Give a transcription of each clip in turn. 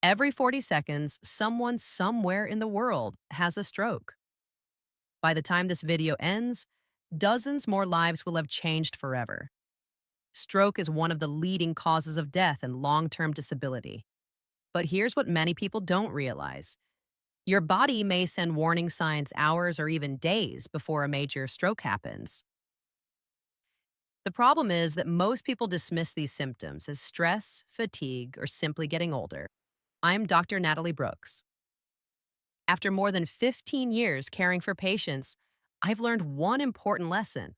Every 40 seconds, someone somewhere in the world has a stroke. By the time this video ends, dozens more lives will have changed forever. Stroke is one of the leading causes of death and long term disability. But here's what many people don't realize: your body may send warning signs hours or even days before a major stroke happens. The problem is that most people dismiss these symptoms as stress, fatigue, or simply getting older. I'm Dr. Natalie Brooks. After more than 15 years caring for patients, I've learned one important lesson.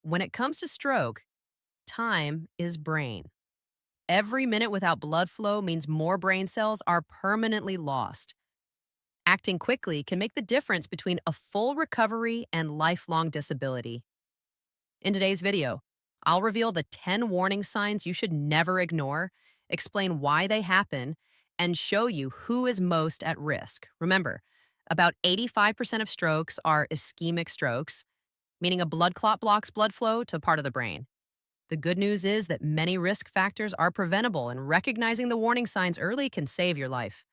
When it comes to stroke, time is brain. Every minute without blood flow means more brain cells are permanently lost. Acting quickly can make the difference between a full recovery and lifelong disability. In today's video, I'll reveal the 10 warning signs you should never ignore, explain why they happen, and show you who is most at risk. Remember, about 85% of strokes are ischemic strokes, meaning a blood clot blocks blood flow to part of the brain. The good news is that many risk factors are preventable, and recognizing the warning signs early can save your life.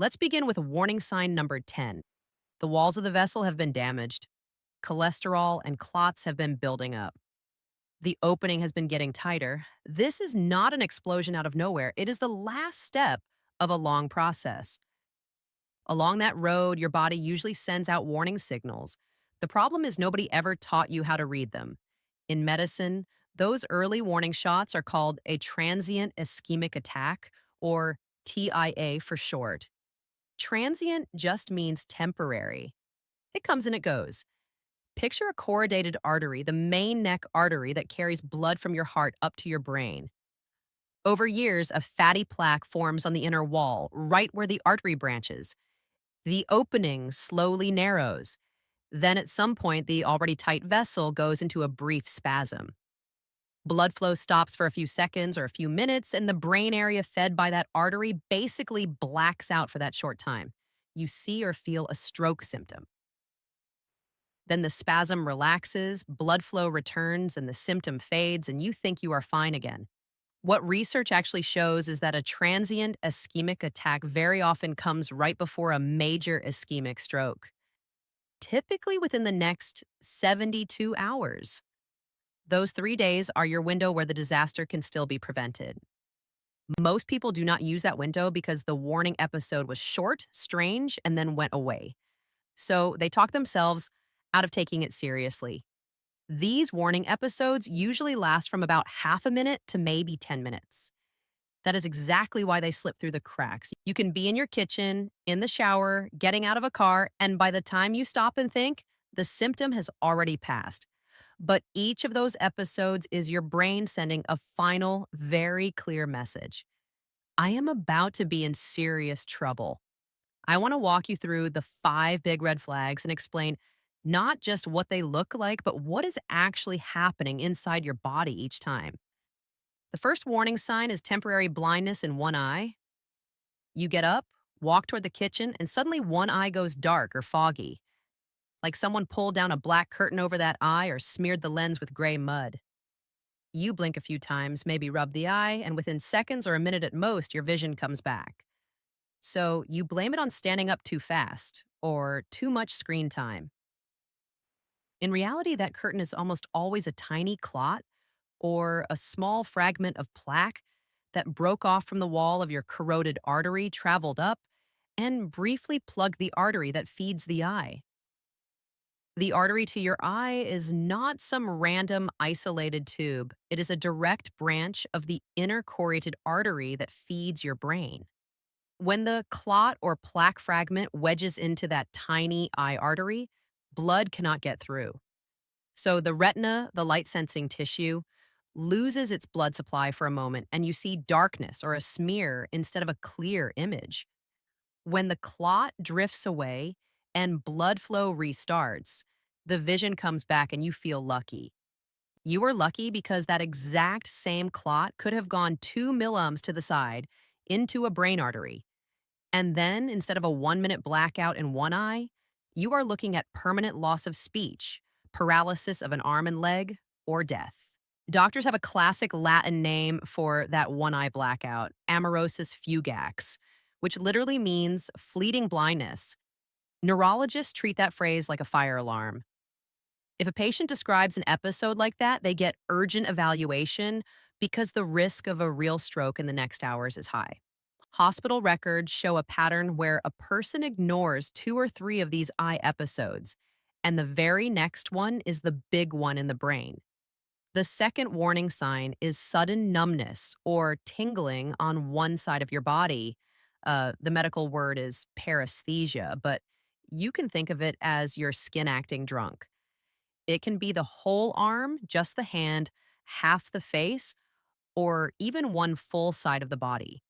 Let's begin with warning sign number 10. The walls of the vessel have been damaged. Cholesterol and clots have been building up. The opening has been getting tighter. This is not an explosion out of nowhere. It is the last step of a long process. Along that road, your body usually sends out warning signals. The problem is nobody ever taught you how to read them. In medicine, those early warning shots are called a transient ischemic attack, or TIA for short. Transient just means temporary. It comes and it goes. Picture a corrugated artery, the main neck artery that carries blood from your heart up to your brain. Over years, a fatty plaque forms on the inner wall, right where the artery branches. The opening slowly narrows. Then at some point, the already tight vessel goes into a brief spasm. Blood flow stops for a few seconds or a few minutes, and the brain area fed by that artery basically blacks out for that short time. You see or feel a stroke symptom. Then the spasm relaxes, blood flow returns, and the symptom fades, and you think you are fine again. What research actually shows is that a transient ischemic attack very often comes right before a major ischemic stroke, typically within the next 72 hours. Those 3 days are your window where the disaster can still be prevented. Most people do not use that window because the warning episode was short, strange, and then went away. So they talk themselves out of taking it seriously. These warning episodes usually last from about half a minute to maybe 10 minutes. That is exactly why they slip through the cracks. You can be in your kitchen, in the shower, getting out of a car, and by the time you stop and think, the symptom has already passed. But each of those episodes is your brain sending a final, very clear message. I am about to be in serious trouble. I want to walk you through the 5 big red flags and explain not just what they look like, but what is actually happening inside your body each time. The first warning sign is temporary blindness in one eye. You get up, walk toward the kitchen, and suddenly one eye goes dark or foggy, like someone pulled down a black curtain over that eye or smeared the lens with gray mud. You blink a few times, maybe rub the eye, and within seconds or a minute at most, your vision comes back. So you blame it on standing up too fast or too much screen time. In reality, that curtain is almost always a tiny clot or a small fragment of plaque that broke off from the wall of your corroded artery, traveled up, and briefly plugged the artery that feeds the eye. The artery to your eye is not some random isolated tube. It is a direct branch of the inner corrugated artery that feeds your brain. When the clot or plaque fragment wedges into that tiny eye artery, blood cannot get through. So the retina, the light-sensing tissue, loses its blood supply for a moment, and you see darkness or a smear instead of a clear image. When the clot drifts away and blood flow restarts, the vision comes back and you feel lucky. You are lucky because that exact same clot could have gone 2 millimeters to the side into a brain artery. And then, instead of a 1 minute blackout in one eye, you are looking at permanent loss of speech, paralysis of an arm and leg, or death. Doctors have a classic Latin name for that one eye blackout, amaurosis fugax, which literally means fleeting blindness. Neurologists treat that phrase like a fire alarm. If a patient describes an episode like that, they get urgent evaluation because the risk of a real stroke in the next hours is high. Hospital records show a pattern where a person ignores two or three of these eye episodes, and the very next one is the big one in the brain. The second warning sign is sudden numbness or tingling on one side of your body. The medical word is paresthesia, but you can think of it as your skin acting drunk. It can be the whole arm, just the hand, half the face, or even one full side of the body.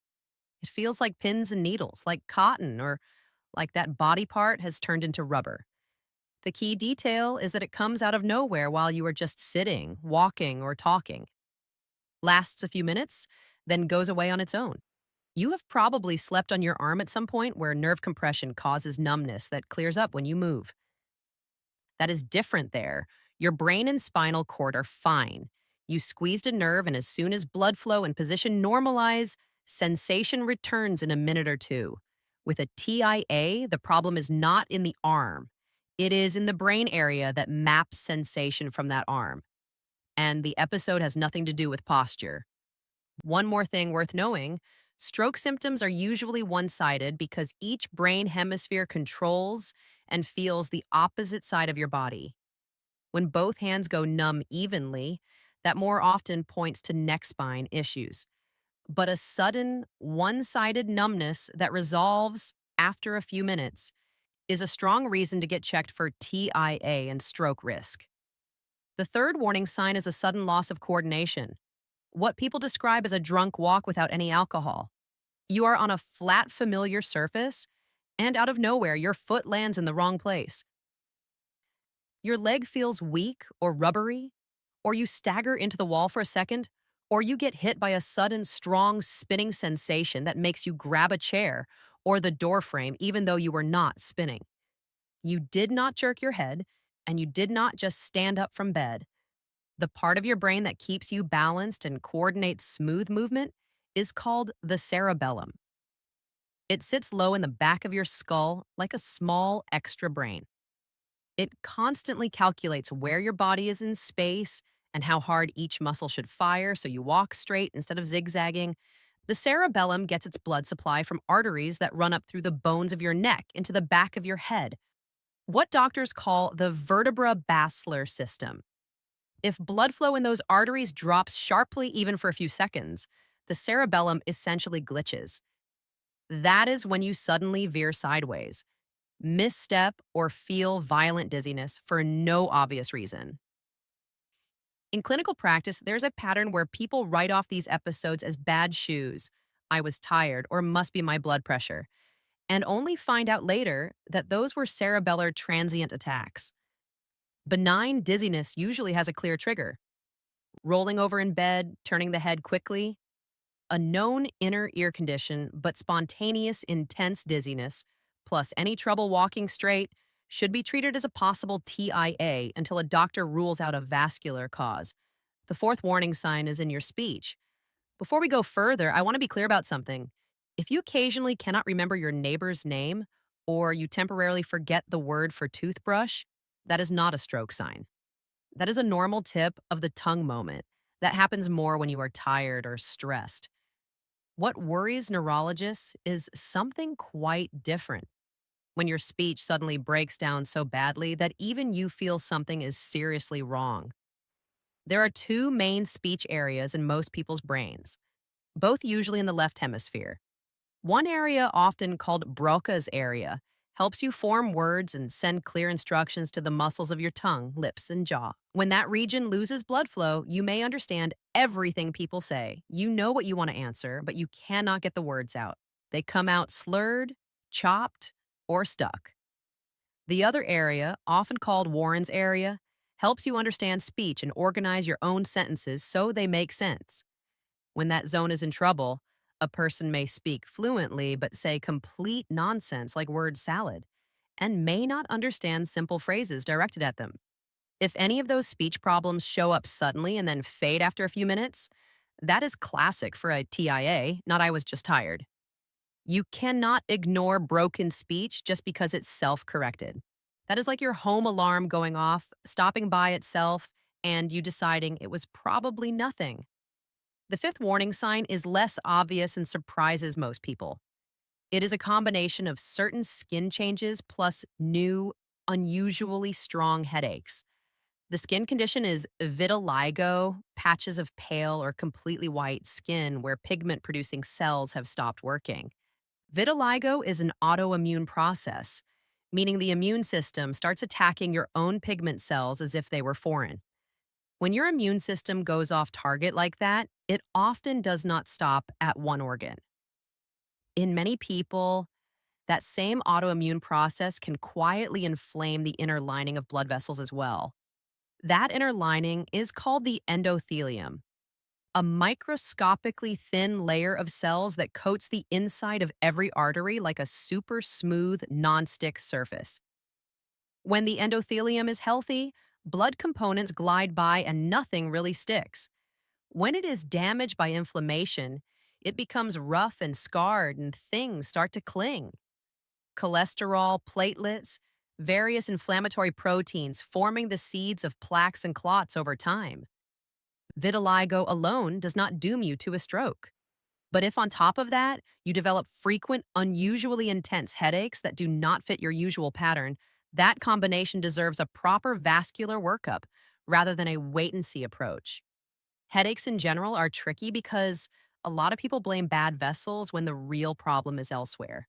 It feels like pins and needles, like cotton, or like that body part has turned into rubber. The key detail is that it comes out of nowhere while you are just sitting, walking, or talking. Lasts a few minutes, then goes away on its own. You have probably slept on your arm at some point where nerve compression causes numbness that clears up when you move. That is different there. Your brain and spinal cord are fine. You squeezed a nerve, and as soon as blood flow and position normalize, sensation returns in a minute or two. With a TIA, the problem is not in the arm. It is in the brain area that maps sensation from that arm. And the episode has nothing to do with posture. One more thing worth knowing: stroke symptoms are usually one sided because each brain hemisphere controls and feels the opposite side of your body. When both hands go numb evenly, that more often points to neck spine issues. But a sudden, one sided numbness that resolves after a few minutes is a strong reason to get checked for TIA and stroke risk. The third warning sign is a sudden loss of coordination, what people describe as a drunk walk without any alcohol. You are on a flat, familiar surface, and out of nowhere, your foot lands in the wrong place. Your leg feels weak or rubbery, or you stagger into the wall for a second, or you get hit by a sudden, strong, spinning sensation that makes you grab a chair or the door frame even though you were not spinning. You did not jerk your head, and you did not just stand up from bed. The part of your brain that keeps you balanced and coordinates smooth movement is called the cerebellum. It sits low in the back of your skull like a small extra brain. It constantly calculates where your body is in space and how hard each muscle should fire so you walk straight instead of zigzagging. The cerebellum gets its blood supply from arteries that run up through the bones of your neck into the back of your head, what doctors call the vertebra-basilar system. If blood flow in those arteries drops sharply even for a few seconds, the cerebellum essentially glitches. That is when you suddenly veer sideways, misstep, or feel violent dizziness for no obvious reason. In clinical practice, there's a pattern where people write off these episodes as bad shoes, I was tired, or must be my blood pressure, and only find out later that those were cerebellar transient attacks. Benign dizziness usually has a clear trigger: rolling over in bed, turning the head quickly, a known inner ear condition, but spontaneous, intense dizziness, plus any trouble walking straight, should be treated as a possible TIA until a doctor rules out a vascular cause. The fourth warning sign is in your speech. Before we go further, I want to be clear about something. If you occasionally cannot remember your neighbor's name, or you temporarily forget the word for toothbrush, that is not a stroke sign. That is a normal tip of the tongue moment. That happens more when you are tired or stressed. What worries neurologists is something quite different: when your speech suddenly breaks down so badly that even you feel something is seriously wrong. There are two main speech areas in most people's brains, both usually in the left hemisphere. One area, often called Broca's area, helps you form words and send clear instructions to the muscles of your tongue, lips, and jaw. When that region loses blood flow, you may understand everything people say. You know what you want to answer, but you cannot get the words out. They come out slurred, chopped, or stuck. The other area, often called Warren's area, helps you understand speech and organize your own sentences so they make sense. When that zone is in trouble, a person may speak fluently but say complete nonsense like word salad, and may not understand simple phrases directed at them. If any of those speech problems show up suddenly and then fade after a few minutes, that is classic for a TIA, not I was just tired. You cannot ignore broken speech just because it's self corrected. That is like your home alarm going off, stopping by itself, and you deciding it was probably nothing. The fifth warning sign is less obvious and surprises most people. It is a combination of certain skin changes plus new, unusually strong headaches. The skin condition is vitiligo, patches of pale or completely white skin where pigment producing cells have stopped working. Vitiligo is an autoimmune process, meaning the immune system starts attacking your own pigment cells as if they were foreign. When your immune system goes off target like that, it often does not stop at one organ. In many people, that same autoimmune process can quietly inflame the inner lining of blood vessels as well. That inner lining is called the endothelium, a microscopically thin layer of cells that coats the inside of every artery like a super smooth, non-stick surface. When the endothelium is healthy, blood components glide by and nothing really sticks. When it is damaged by inflammation, it becomes rough and scarred and things start to cling. Cholesterol, platelets, various inflammatory proteins forming the seeds of plaques and clots over time. Vitiligo alone does not doom you to a stroke. But if on top of that, you develop frequent, unusually intense headaches that do not fit your usual pattern, that combination deserves a proper vascular workup rather than a wait and see approach. Headaches in general are tricky because a lot of people blame bad vessels when the real problem is elsewhere.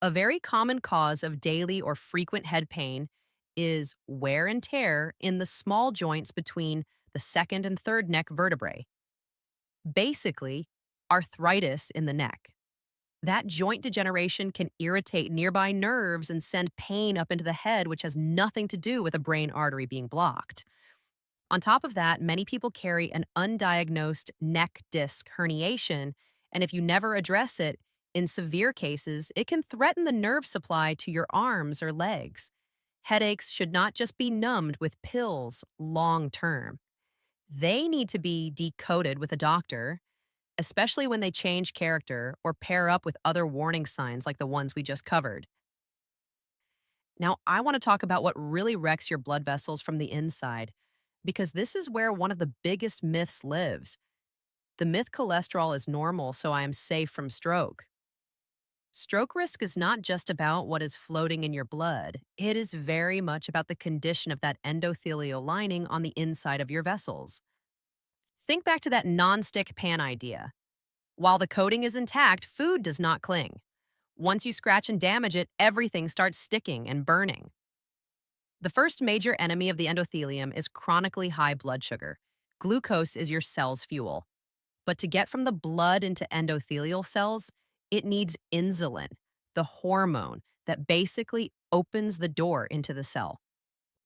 A very common cause of daily or frequent head pain is wear and tear in the small joints between the second and third neck vertebrae. Basically, arthritis in the neck. That joint degeneration can irritate nearby nerves and send pain up into the head, which has nothing to do with a brain artery being blocked. On top of that, many people carry an undiagnosed neck disc herniation, and if you never address it, in severe cases, it can threaten the nerve supply to your arms or legs. Headaches should not just be numbed with pills long term. They need to be decoded with a doctor, especially when they change character or pair up with other warning signs like the ones we just covered. Now, I want to talk about what really wrecks your blood vessels from the inside, because this is where one of the biggest myths lives. The myth cholesterol is normal, so I am safe from stroke. Stroke risk is not just about what is floating in your blood. It is very much about the condition of that endothelial lining on the inside of your vessels. Think back to that non-stick pan idea. While the coating is intact, food does not cling. Once you scratch and damage it, everything starts sticking and burning. The first major enemy of the endothelium is chronically high blood sugar. Glucose is your cell's fuel. But to get from the blood into endothelial cells, it needs insulin, the hormone that basically opens the door into the cell.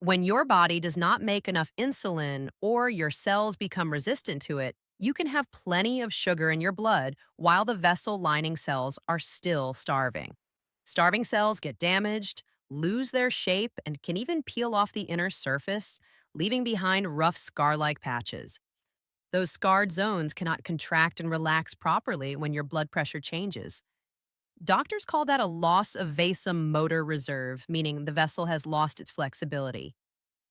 When your body does not make enough insulin or your cells become resistant to it, you can have plenty of sugar in your blood while the vessel lining cells are still starving. Starving cells get damaged, lose their shape, and can even peel off the inner surface, leaving behind rough scar-like patches. Those scarred zones cannot contract and relax properly when your blood pressure changes. Doctors call that a loss of vasomotor reserve, meaning the vessel has lost its flexibility.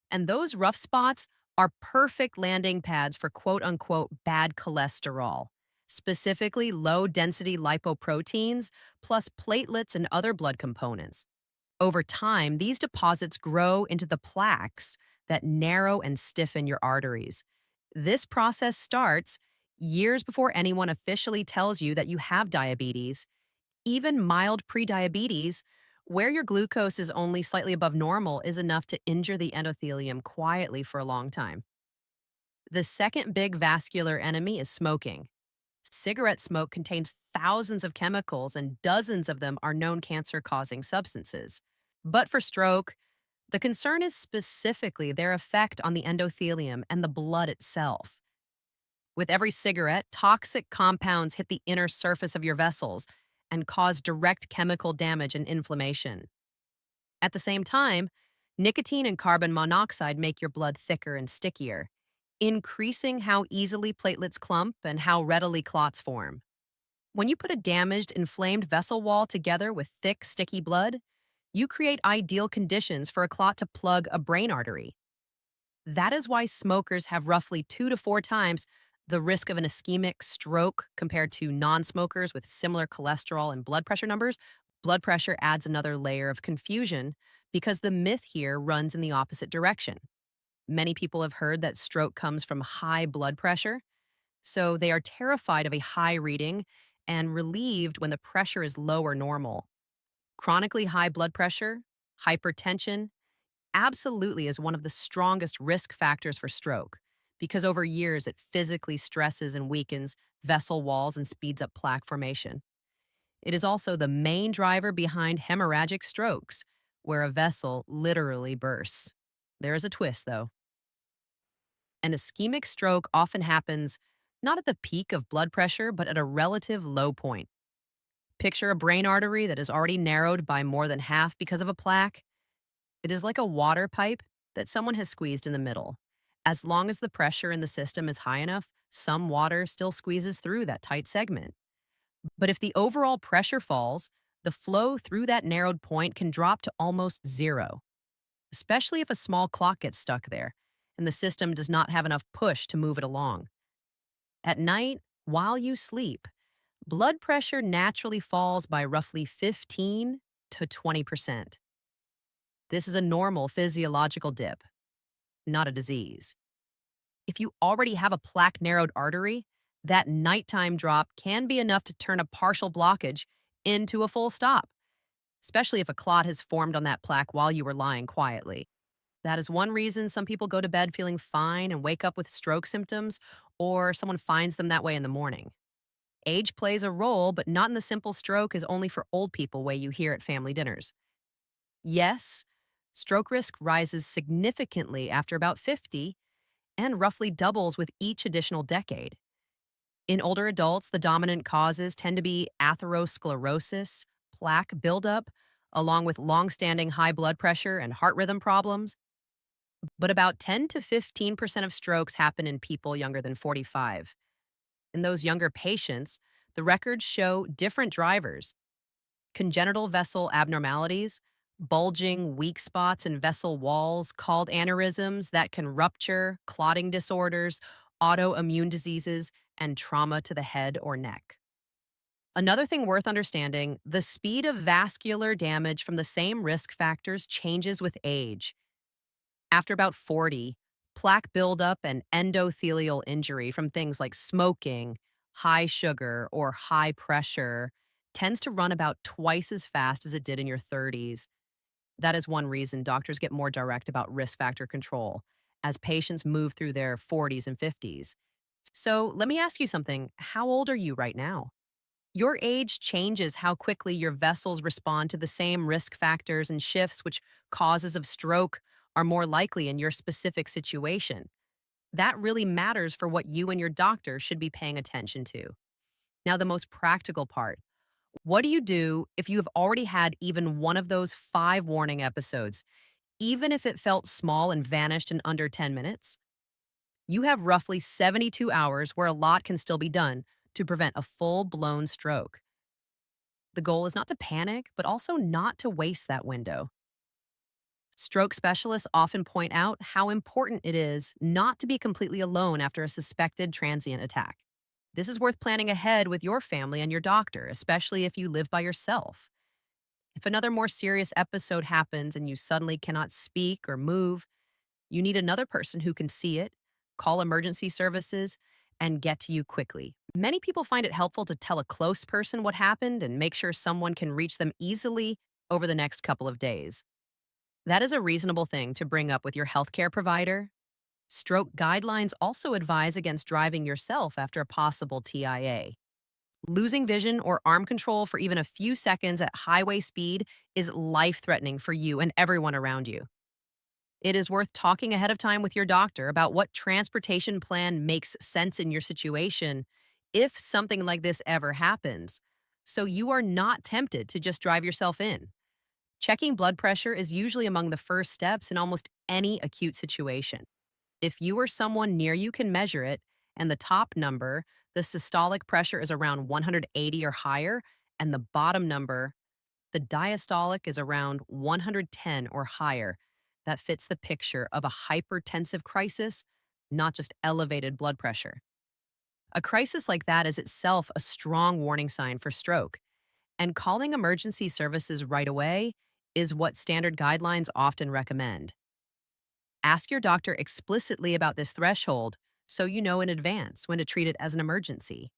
And those rough spots are perfect landing pads for quote unquote bad cholesterol, specifically low density lipoproteins, plus platelets and other blood components. Over time, these deposits grow into the plaques that narrow and stiffen your arteries. This process starts years before anyone officially tells you that you have diabetes. Even mild prediabetes, where your glucose is only slightly above normal, is enough to injure the endothelium quietly for a long time. The second big vascular enemy is smoking. Cigarette smoke contains thousands of chemicals, and dozens of them are known cancer-causing substances. But for stroke, the concern is specifically their effect on the endothelium and the blood itself. With every cigarette, toxic compounds hit the inner surface of your vessels and cause direct chemical damage and inflammation. At the same time, Nicotine and carbon monoxide make your blood thicker and stickier, increasing how easily platelets clump and how readily clots form. When you put a damaged, inflamed vessel wall together with thick, sticky blood, you create ideal conditions for a clot to plug a brain artery. That is why smokers have roughly 2 to 4 times the risk of an ischemic stroke compared to non smokers with similar cholesterol and blood pressure numbers. Blood pressure adds another layer of confusion because the myth here runs in the opposite direction. Many people have heard that stroke comes from high blood pressure, so they are terrified of a high reading and relieved when the pressure is low or normal. Chronically high blood pressure, hypertension, absolutely is one of the strongest risk factors for stroke because over years it physically stresses and weakens vessel walls and speeds up plaque formation. It is also the main driver behind hemorrhagic strokes, where a vessel literally bursts. There is a twist, though. An ischemic stroke often happens not at the peak of blood pressure, but at a relative low point. Picture a brain artery that is already narrowed by more than half because of a plaque. It is like a water pipe that someone has squeezed in the middle. As long as the pressure in the system is high enough, some water still squeezes through that tight segment. But if the overall pressure falls, the flow through that narrowed point can drop to almost zero, especially if a small clot gets stuck there and the system does not have enough push to move it along. At night, while you sleep, blood pressure naturally falls by roughly 15 to 20%. This is a normal physiological dip, not a disease. If you already have a plaque narrowed artery, that nighttime drop can be enough to turn a partial blockage into a full stop, especially if a clot has formed on that plaque while you were lying quietly. That is one reason some people go to bed feeling fine and wake up with stroke symptoms, or someone finds them that way in the morning. Age plays a role, but not in the simple stroke is only for old people way you hear at family dinners. Yes, stroke risk rises significantly after about 50 and roughly doubles with each additional decade. In older adults, the dominant causes tend to be atherosclerosis, plaque buildup, along with long-standing high blood pressure and heart rhythm problems. But about 10 to 15% of strokes happen in people younger than 45. In those younger patients, the records show different drivers: congenital vessel abnormalities, bulging weak spots in vessel walls called aneurysms that can rupture, clotting disorders, autoimmune diseases, and trauma to the head or neck. Another thing worth understanding, the speed of vascular damage from the same risk factors changes with age. After about 40, plaque buildup and endothelial injury from things like smoking, high sugar, or high pressure tends to run about twice as fast as it did in your 30s. That is one reason doctors get more direct about risk factor control as patients move through their 40s and 50s. So let me ask you something. How old are you right now? Your age changes how quickly your vessels respond to the same risk factors and shifts which causes of stroke are more likely in your specific situation. That really matters for what you and your doctor should be paying attention to. Now, the most practical part. What do you do if you have already had even one of those 5 warning episodes, even if it felt small and vanished in under 10 minutes? You have roughly 72 hours where a lot can still be done to prevent a full blown stroke. The goal is not to panic, but also not to waste that window. Stroke specialists often point out how important it is not to be completely alone after a suspected transient attack. This is worth planning ahead with your family and your doctor, especially if you live by yourself. If another more serious episode happens and you suddenly cannot speak or move, you need another person who can see it, call emergency services, and get to you quickly. Many people find it helpful to tell a close person what happened and make sure someone can reach them easily over the next couple of days. That is a reasonable thing to bring up with your healthcare provider. Stroke guidelines also advise against driving yourself after a possible TIA. Losing vision or arm control for even a few seconds at highway speed is life-threatening for you and everyone around you. It is worth talking ahead of time with your doctor about what transportation plan makes sense in your situation if something like this ever happens, so you are not tempted to just drive yourself in. Checking blood pressure is usually among the first steps in almost any acute situation. If you or someone near you can measure it, and the top number, the systolic pressure, is around 180 or higher, and the bottom number, the diastolic, is around 110 or higher, that fits the picture of a hypertensive crisis, not just elevated blood pressure. A crisis like that is itself a strong warning sign for stroke, and calling emergency services right away is what standard guidelines often recommend. Ask your doctor explicitly about this threshold so you know in advance when to treat it as an emergency.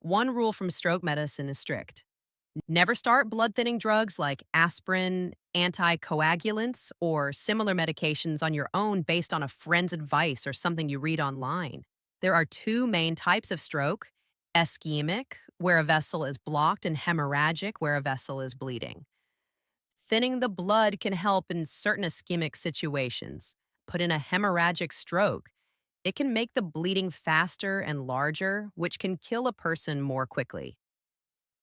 One rule from stroke medicine is strict: never start blood thinning drugs like aspirin, anticoagulants, or similar medications on your own based on a friend's advice or something you read online. There are two main types of stroke: ischemic, where a vessel is blocked, and hemorrhagic, where a vessel is bleeding. Thinning the blood can help in certain ischemic situations. Put in a hemorrhagic stroke, it can make the bleeding faster and larger, which can kill a person more quickly.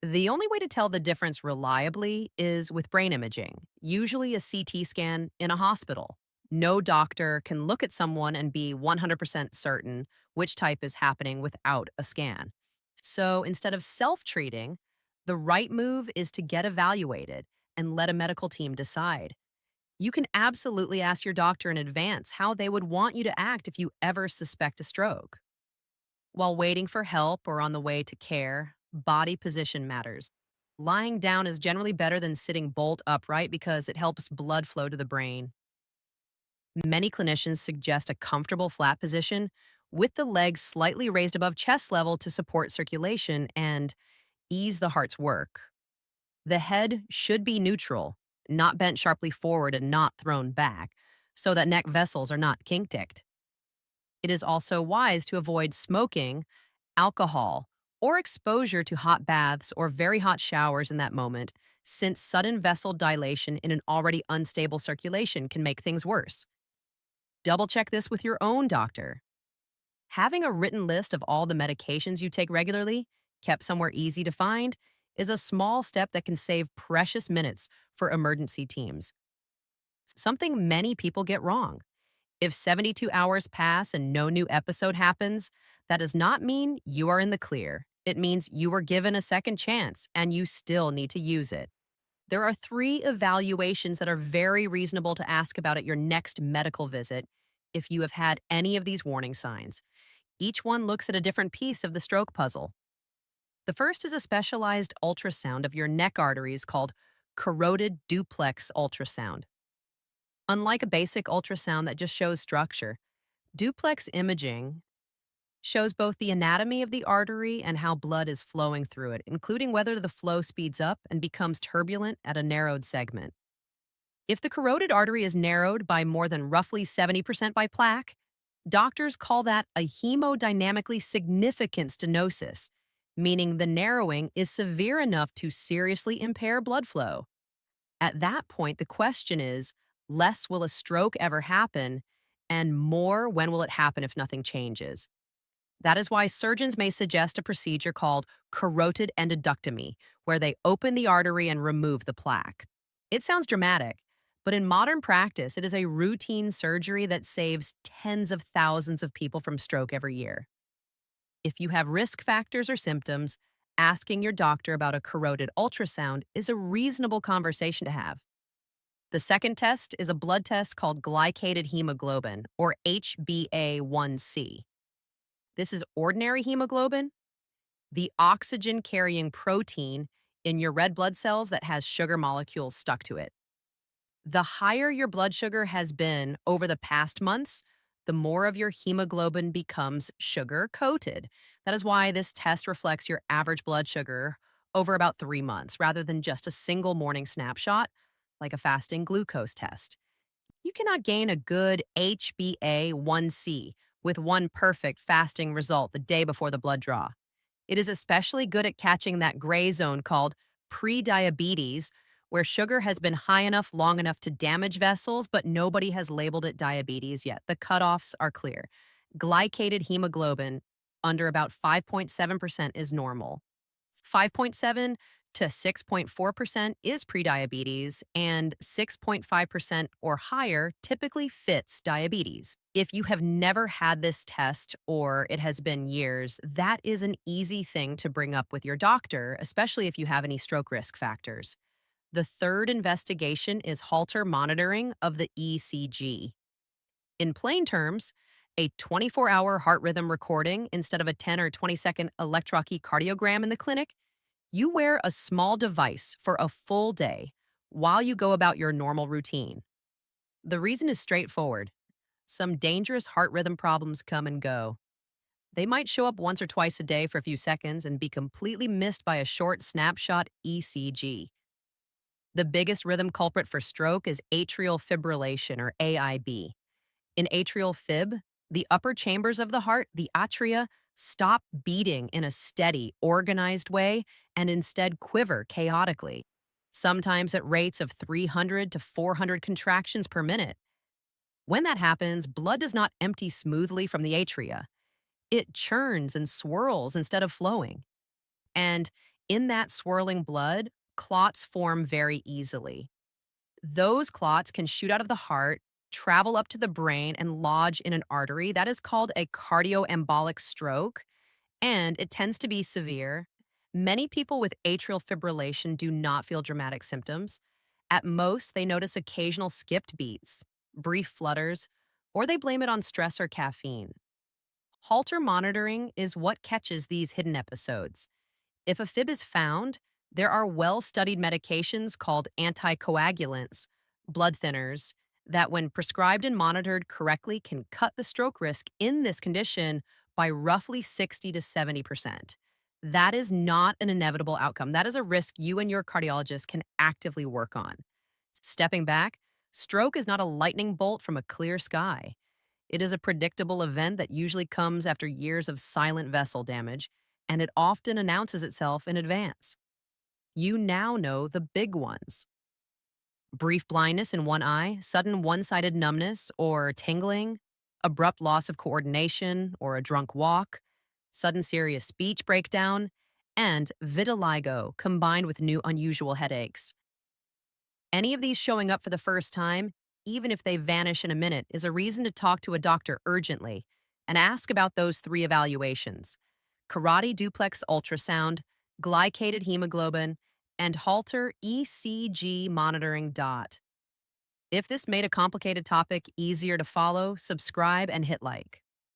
The only way to tell the difference reliably is with brain imaging, usually a CT scan in a hospital. No doctor can look at someone and be 100% certain which type is happening without a scan. So instead of self treating, the right move is to get evaluated and let a medical team decide. You can absolutely ask your doctor in advance how they would want you to act if you ever suspect a stroke. While waiting for help or on the way to care, body position matters. Lying down is generally better than sitting bolt upright because it helps blood flow to the brain. Many clinicians suggest a comfortable flat position with the legs slightly raised above chest level to support circulation and ease the heart's work. The head should be neutral, not bent sharply forward and not thrown back, so that neck vessels are not kink-ticked. It is also wise to avoid smoking, alcohol, or exposure to hot baths or very hot showers in that moment, since sudden vessel dilation in an already unstable circulation can make things worse. Double check this with your own doctor. Having a written list of all the medications you take regularly, kept somewhere easy to find, is a small step that can save precious minutes for emergency teams. Something many people get wrong: if 72 hours pass and no new episode happens, that does not mean you are in the clear. It means you were given a second chance and you still need to use it. There are 3 evaluations that are very reasonable to ask about at your next medical visit if you have had any of these warning signs. Each one looks at a different piece of the stroke puzzle. The first is a specialized ultrasound of your neck arteries called carotid duplex ultrasound. Unlike a basic ultrasound that just shows structure, duplex imaging shows both the anatomy of the artery and how blood is flowing through it, including whether the flow speeds up and becomes turbulent at a narrowed segment. If the carotid artery is narrowed by more than roughly 70% by plaque, doctors call that a hemodynamically significant stenosis, meaning the narrowing is severe enough to seriously impair blood flow. At that point, the question is, less will a stroke ever happen, and more, when will it happen if nothing changes? That is why surgeons may suggest a procedure called carotid endoductomy, where they open the artery and remove the plaque. It sounds dramatic, but in modern practice, it is a routine surgery that saves tens of thousands of people from stroke every year. If you have risk factors or symptoms, asking your doctor about a carotid ultrasound is a reasonable conversation to have. The second test is a blood test called glycated hemoglobin, or HbA1c. This is ordinary hemoglobin, the oxygen-carrying protein in your red blood cells that has sugar molecules stuck to it. The higher your blood sugar has been over the past months, the more of your hemoglobin becomes sugar-coated. That is why this test reflects your average blood sugar over about 3 months, rather than just a single morning snapshot, like a fasting glucose test. You cannot gain a good HbA1c with one perfect fasting result the day before the blood draw. It is especially good at catching that gray zone called prediabetes, where sugar has been high enough long enough to damage vessels, but nobody has labeled it diabetes yet. The cutoffs are clear. Glycated hemoglobin under about 5.7% is normal. 5.7 to 6.4% is prediabetes, and 6.5% or higher typically fits diabetes. If you have never had this test or it has been years, that is an easy thing to bring up with your doctor, especially if you have any stroke risk factors. The third investigation is Holter monitoring of the ECG. In plain terms, a 24-hour heart rhythm recording instead of a 10 or 20-second electrocardiogram in the clinic. You wear a small device for a full day while you go about your normal routine. The reason is straightforward. Some dangerous heart rhythm problems come and go. They might show up once or twice a day for a few seconds and be completely missed by a short snapshot ECG. The biggest rhythm culprit for stroke is atrial fibrillation, or AIB. In atrial fib, the upper chambers of the heart, the atria, stop beating in a steady, organized way and instead quiver chaotically, sometimes at rates of 300 to 400 contractions per minute. When that happens, blood does not empty smoothly from the atria. It churns and swirls instead of flowing. And in that swirling blood, clots form very easily. Those clots can shoot out of the heart, travel up to the brain, and lodge in an artery. That is called a cardioembolic stroke, and it tends to be severe. Many people with atrial fibrillation do not feel dramatic symptoms. At most, they notice occasional skipped beats, brief flutters, or they blame it on stress or caffeine. Holter monitoring is what catches these hidden episodes. If a fib is found, there are well studied medications called anticoagulants, blood thinners, that, when prescribed and monitored correctly, can cut the stroke risk in this condition by roughly 60 to 70%. That is not an inevitable outcome. That is a risk you and your cardiologist can actively work on. Stepping back, stroke is not a lightning bolt from a clear sky. It is a predictable event that usually comes after years of silent vessel damage, and it often announces itself in advance. You now know the big ones: brief blindness in one eye, sudden one-sided numbness or tingling, abrupt loss of coordination or a drunk walk, sudden serious speech breakdown, and vitiligo combined with new unusual headaches. Any of these showing up for the first time, even if they vanish in a minute, is a reason to talk to a doctor urgently and ask about those three evaluations: karate duplex ultrasound, glycated hemoglobin, and Holter ECG monitoring dot. If this made a complicated topic easier to follow, subscribe and hit like.